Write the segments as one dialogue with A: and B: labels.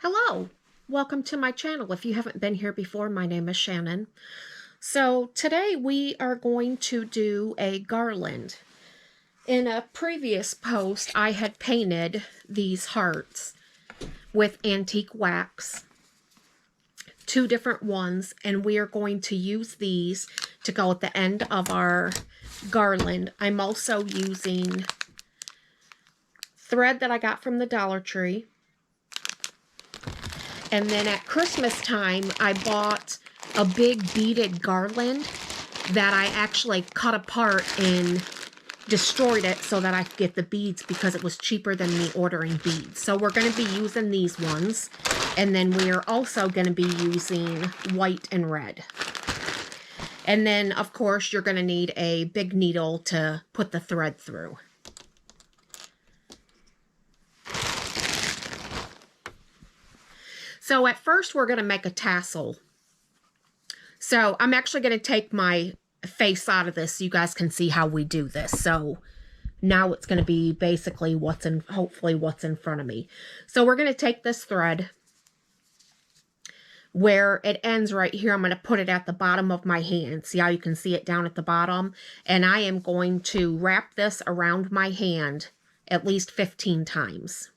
A: Hello, welcome to my channel. If you haven't been here before, my name is Shannon. So today we are going to do a garland. In a previous post, I had painted these hearts with antique wax, two different ones, and we are going to use these to go at the end of our garland. I'm also using thread that I got from the Dollar Tree. And then at Christmas time, I bought a big beaded garland that I actually cut apart and destroyed it so that I could get the beads because it was cheaper than me ordering beads. So we're going to be using these ones. And then we are also going to be using white and red. And then, of course, you're going to need a big needle to put the thread through. So at first we're going to make a tassel. So I'm actually going to take my face out of this so you guys can see how we do this. So now it's going to be basically hopefully what's in front of me. So we're going to take this thread where it ends right here. I'm going to put it at the bottom of my hand. See how you can see it down at the bottom? And I am going to wrap this around my hand at least 15 times.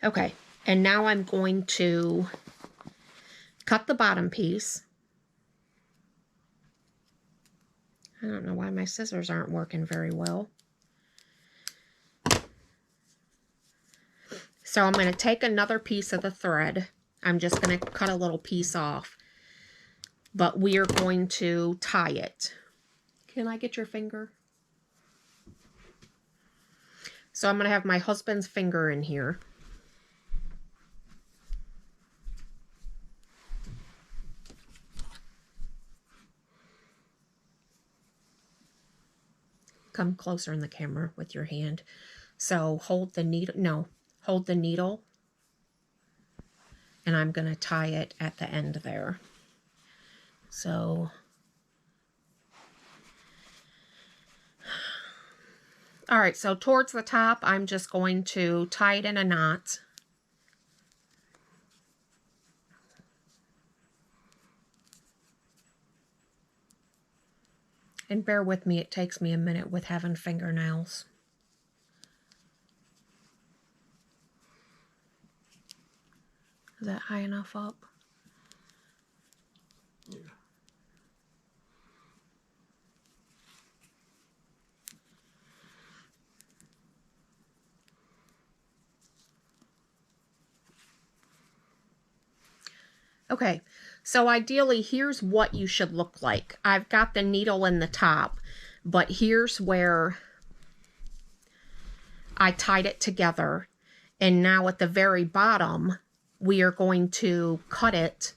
A: Okay, and now I'm going to cut the bottom piece. I don't know why my scissors aren't working very well. So I'm going to take another piece of the thread. I'm just going to cut a little piece off. But we are going to tie it. Can I get your finger? So I'm going to have my husband's finger in here. Come closer in the camera with your hand. So hold the needle, hold the needle, and I'm going to tie it at the end there. So, all right, so towards the top, I'm just going to tie it in a knot. And bear with me, it takes me a minute with having fingernails. Is that high enough up? Yeah. Okay, so ideally, here's what you should look like. I've got the needle in the top, but here's where I tied it together. And now at the very bottom, we are going to cut it .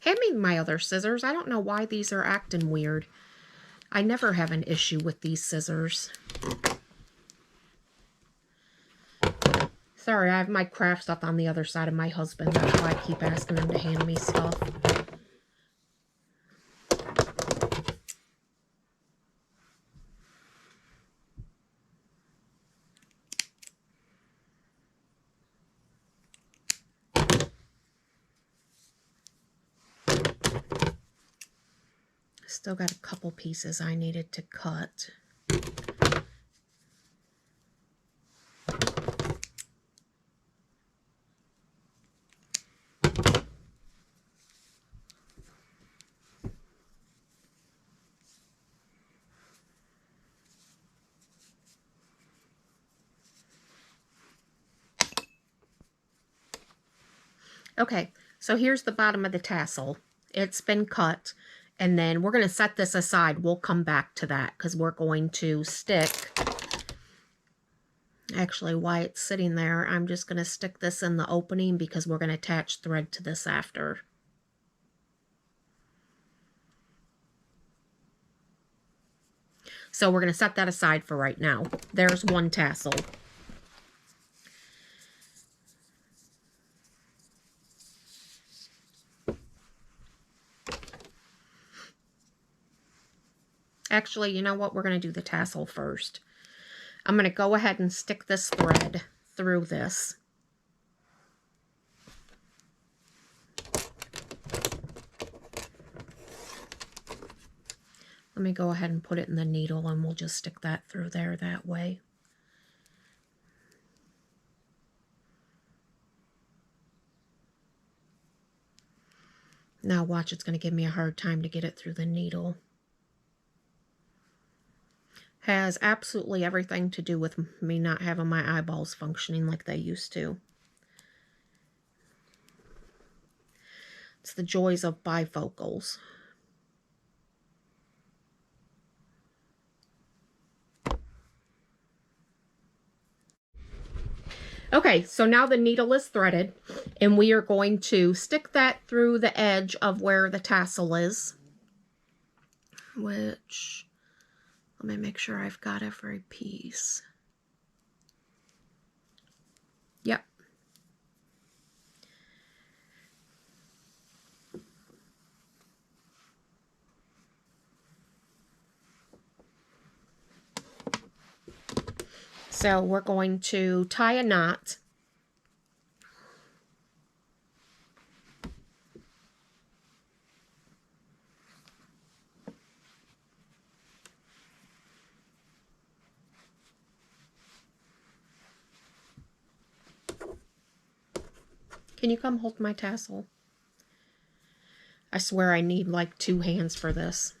A: Hand me my other scissors. I don't know why these are acting weird. I never have an issue with these scissors. Sorry, I have my craft stuff on the other side of my husband. That's why I keep asking him to hand me stuff. Still got a couple pieces I needed to cut. Okay, so here's the bottom of the tassel. It's been cut. And then we're going to set this aside. We'll come back to that because we're going to stick. Actually, while it's sitting there, I'm just going to stick this in the opening because we're going to attach thread to this after. So we're going to set that aside for right now. There's one tassel. Actually, you know what? We're going to do the tassel first. I'm going to go ahead and stick this thread through this. Let me go ahead and put it in the needle, and we'll just stick that through there that way. Now watch, it's going to give me a hard time to get it through the needle. Has absolutely everything to do with me not having my eyeballs functioning like they used to. It's the joys of bifocals. Okay, so now the needle is threaded, and we are going to stick that through the edge of where the tassel is. Which, let me make sure I've got every piece. Yep. So we're going to tie a knot. Can you come hold my tassel? I swear I need like 2 hands for this.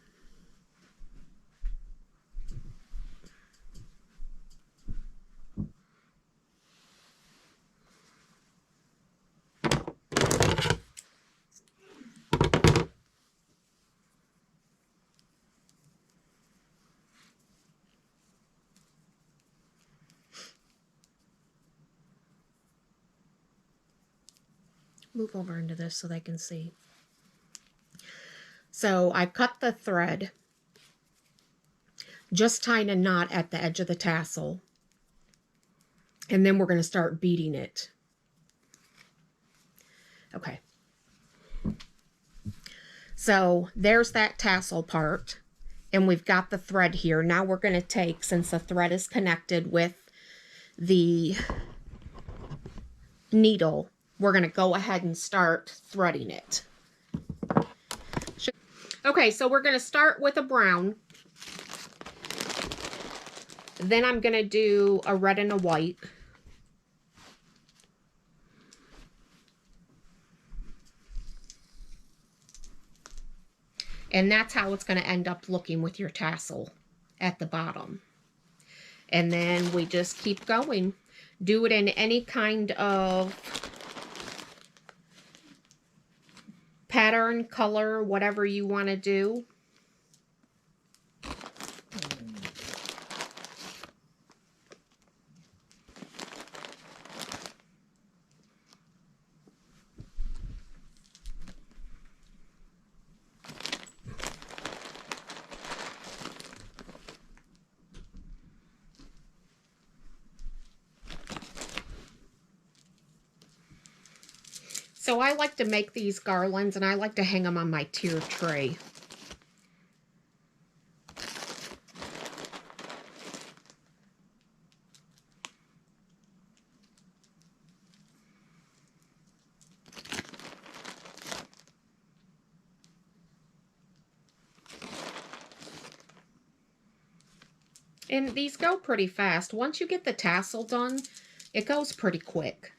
A: Move over into this so they can see. So I cut the thread, just tying a knot at the edge of the tassel, and then we're going to start beading it. Okay. So there's that tassel part, and we've got the thread here. Now we're going to take, since the thread is connected with the needle, we're going to go ahead and start threading it. Okay, so we're going to start with a brown. Then I'm going to do a red and a white. And that's how it's going to end up looking with your tassel at the bottom. And then we just keep going. Do it in any kind of pattern, color, whatever you want to do. So I like to make these garlands, and I like to hang them on my tier tray. And these go pretty fast. Once you get the tassel done, it goes pretty quick.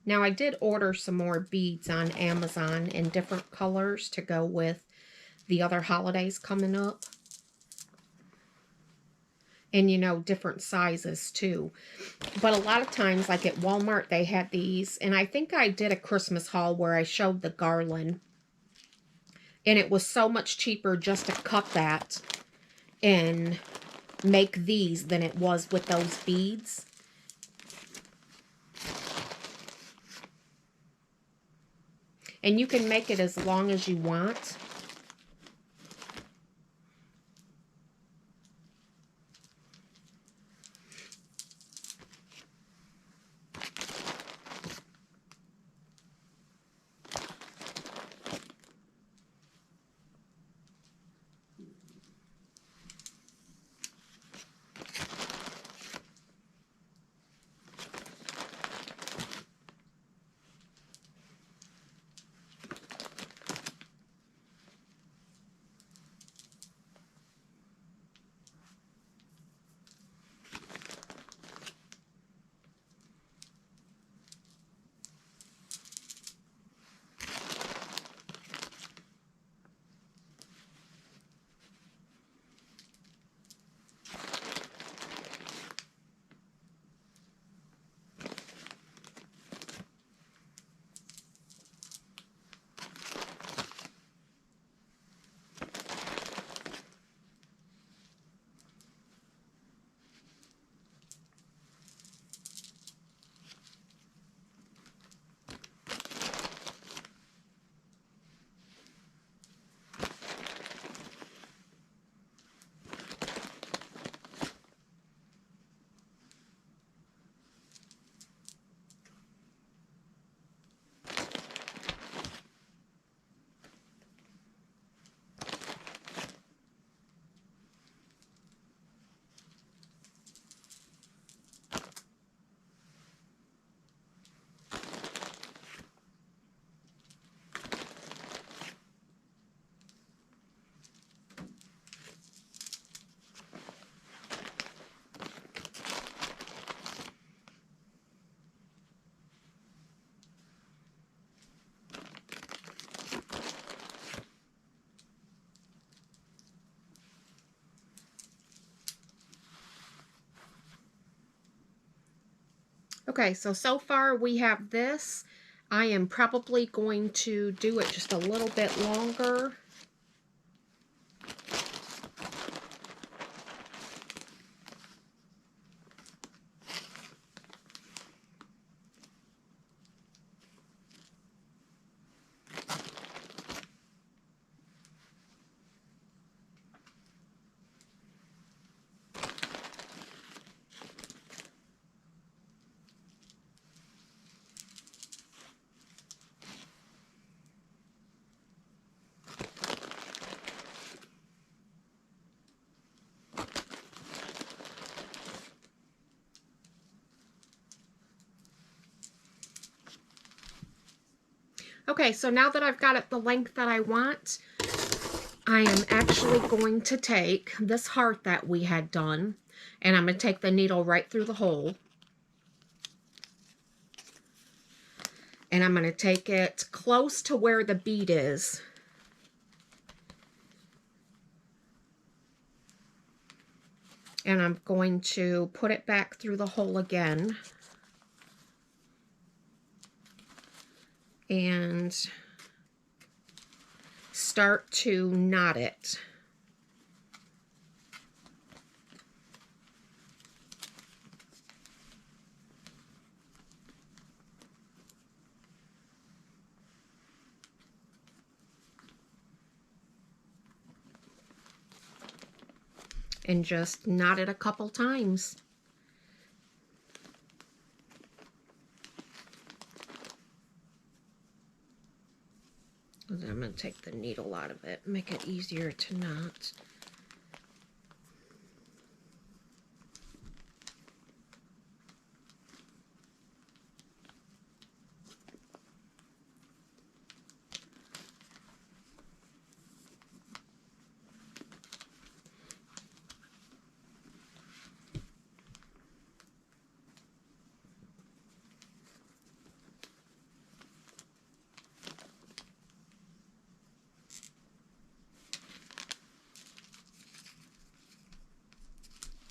A: Now, I did order some more beads on Amazon in different colors to go with the other holidays coming up. And, you know, different sizes, too. But a lot of times, like at Walmart, they had these. And I think I did a Christmas haul where I showed the garland. And it was so much cheaper just to cut that and make these than it was with those beads. And you can make it as long as you want. Okay, so far we have this. I am probably going to do it just a little bit longer. Okay, so now that I've got it the length that I want, I am actually going to take this heart that we had done, and I'm going to take the needle right through the hole. And I'm going to take it close to where the bead is. And I'm going to put it back through the hole again. And start to knot it. And just knot it a couple times. And then I'm going to take the needle out of it, make it easier to knot.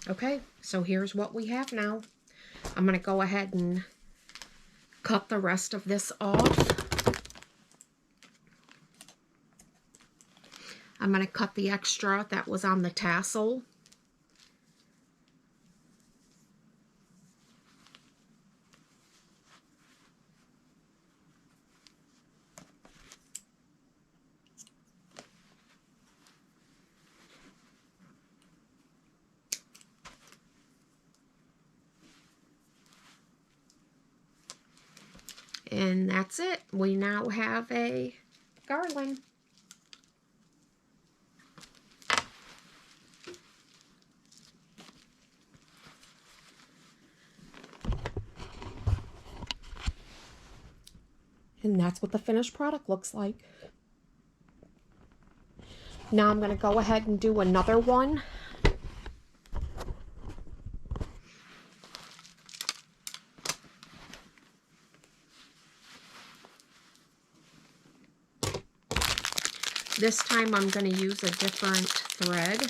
A: Okay, so here's what we have now. I'm going to go ahead and cut the rest of this off. I'm going to cut the extra that was on the tassel. And that's it. We now have a garland. And that's what the finished product looks like. Now I'm going to go ahead and do another one. This time I'm going to use a different thread.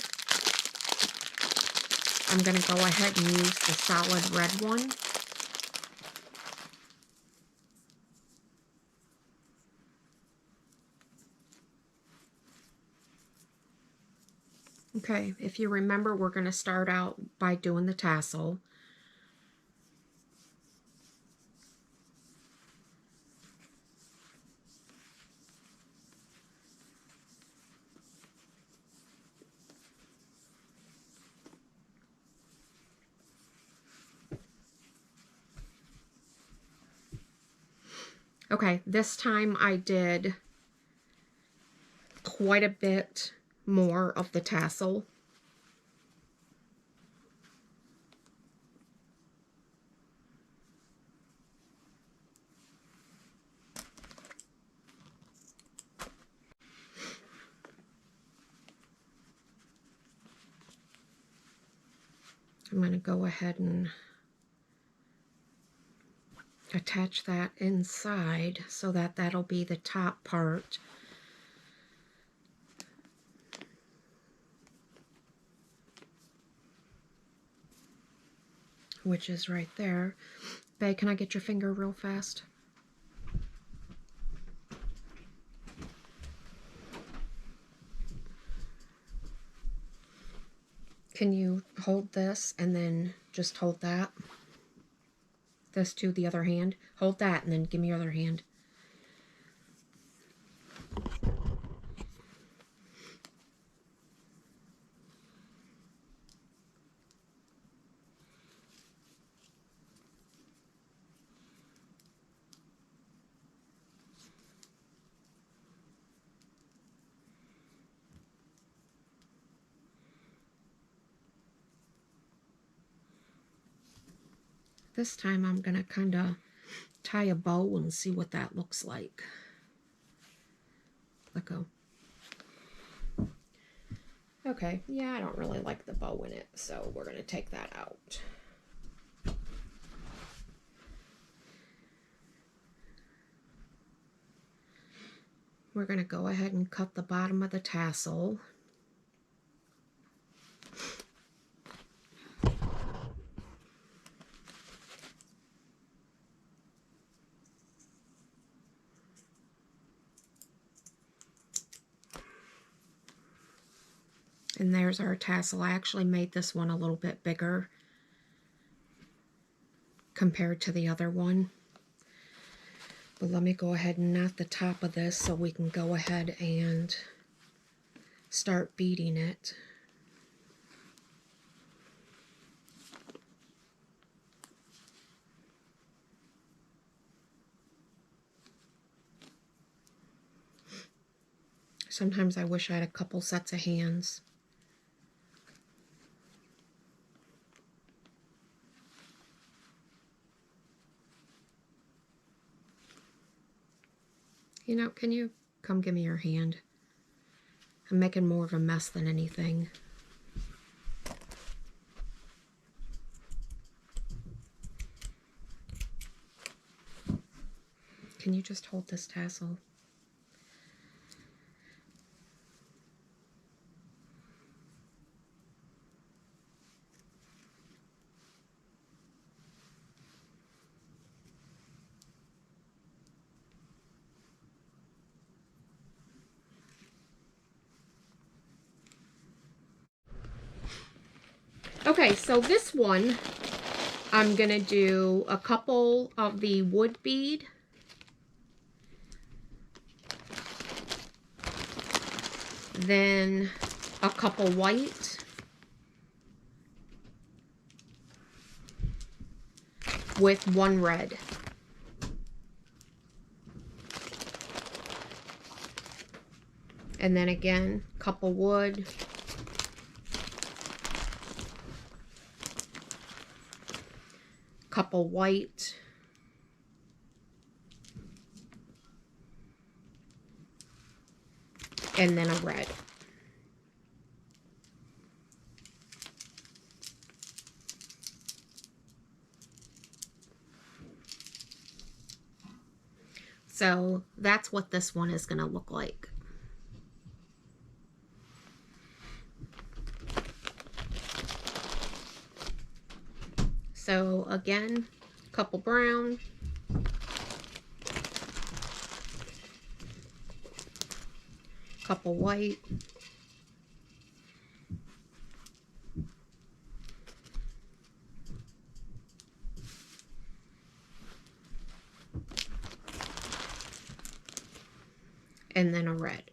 A: I'm going to go ahead and use the solid red one. Okay, if you remember, we're going to start out by doing the tassel. Okay, this time I did quite a bit more of the tassel. I'm going to go ahead and attach that inside so that that'll be the top part. Which is right there. Babe, can I get your finger real fast? Can you hold this and then just hold that? This to the other hand. Hold that and then give me your other hand. This time I'm going to kind of tie a bow and see what that looks like. Let go. Okay, yeah, I don't really like the bow in it, so we're going to take that out. We're going to go ahead and cut the bottom of the tassel. And there's our tassel. I actually made this one a little bit bigger compared to the other one. But let me go ahead and knot the top of this so we can go ahead and start beading it. Sometimes I wish I had a couple sets of hands. You know, can you come give me your hand? I'm making more of a mess than anything. Can you just hold this tassel? Okay, so this one, I'm going to do a couple of the wood bead. Then a couple white. With one red. And then again, couple wood. Couple white. And then a red. So that's what this one is going to look like. So again, couple brown. Couple white. And then a red.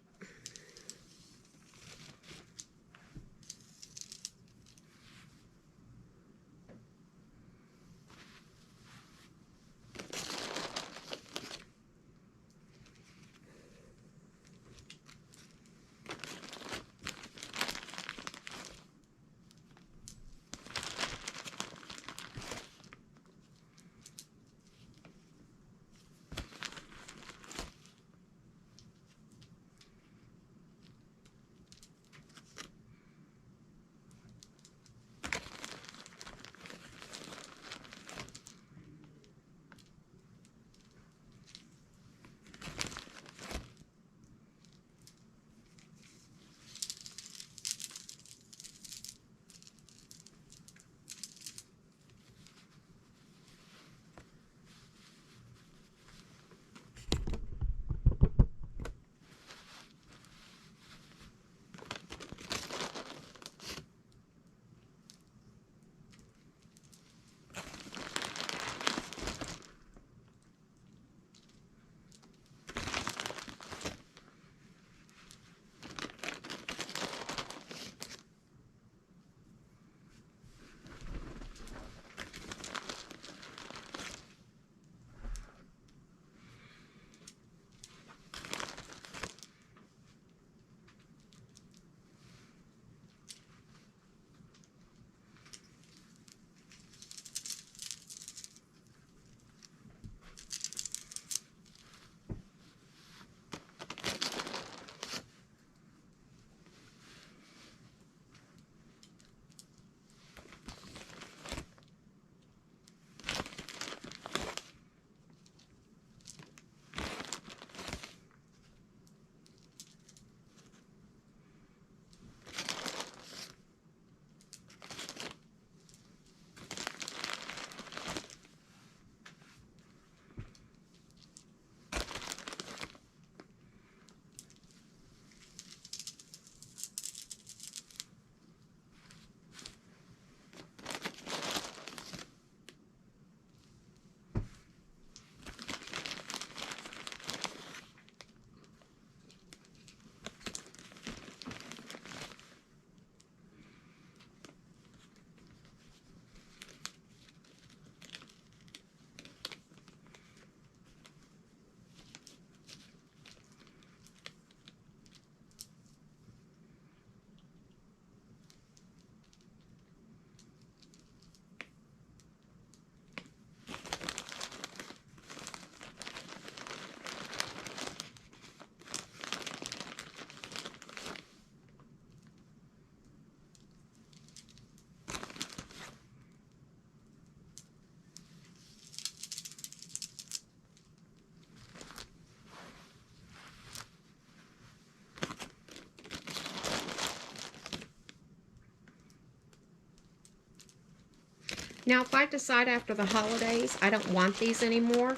A: Now, if I decide after the holidays I don't want these anymore,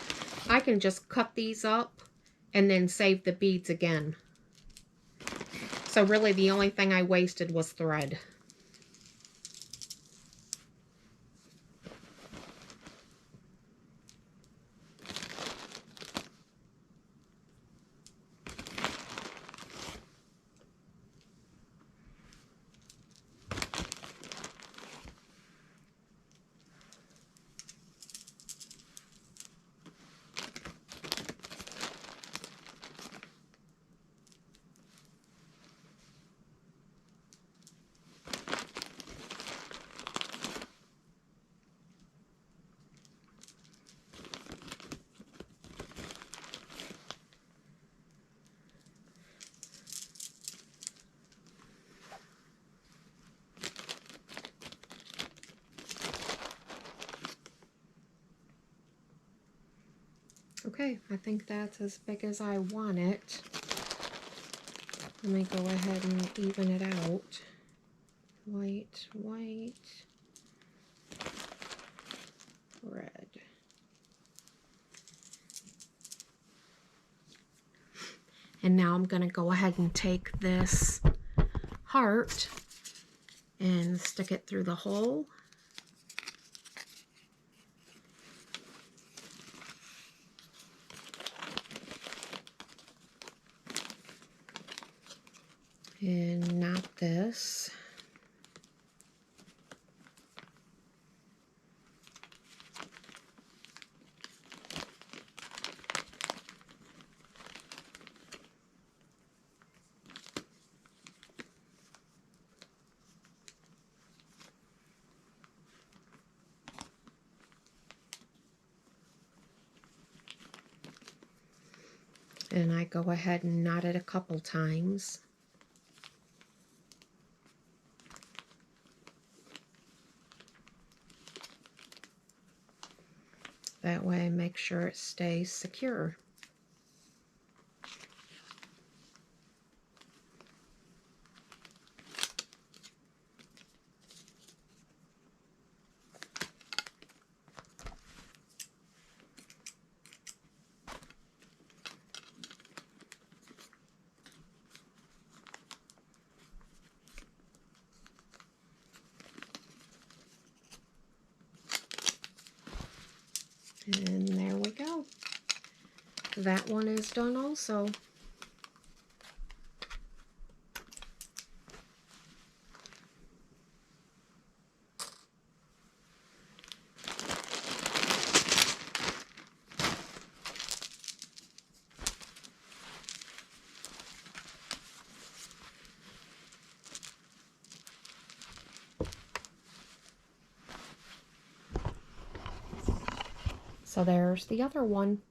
A: I can just cut these up and then save the beads again. So really the only thing I wasted was thread. Okay, I think that's as big as I want it. Let me go ahead and even it out. White, white, red. And now I'm going to go ahead and take this heart and stick it through the hole. And knot this. And I go ahead and knot it a couple times. That way, make sure it stays secure. And there we go. That one is done also. So there's the other one.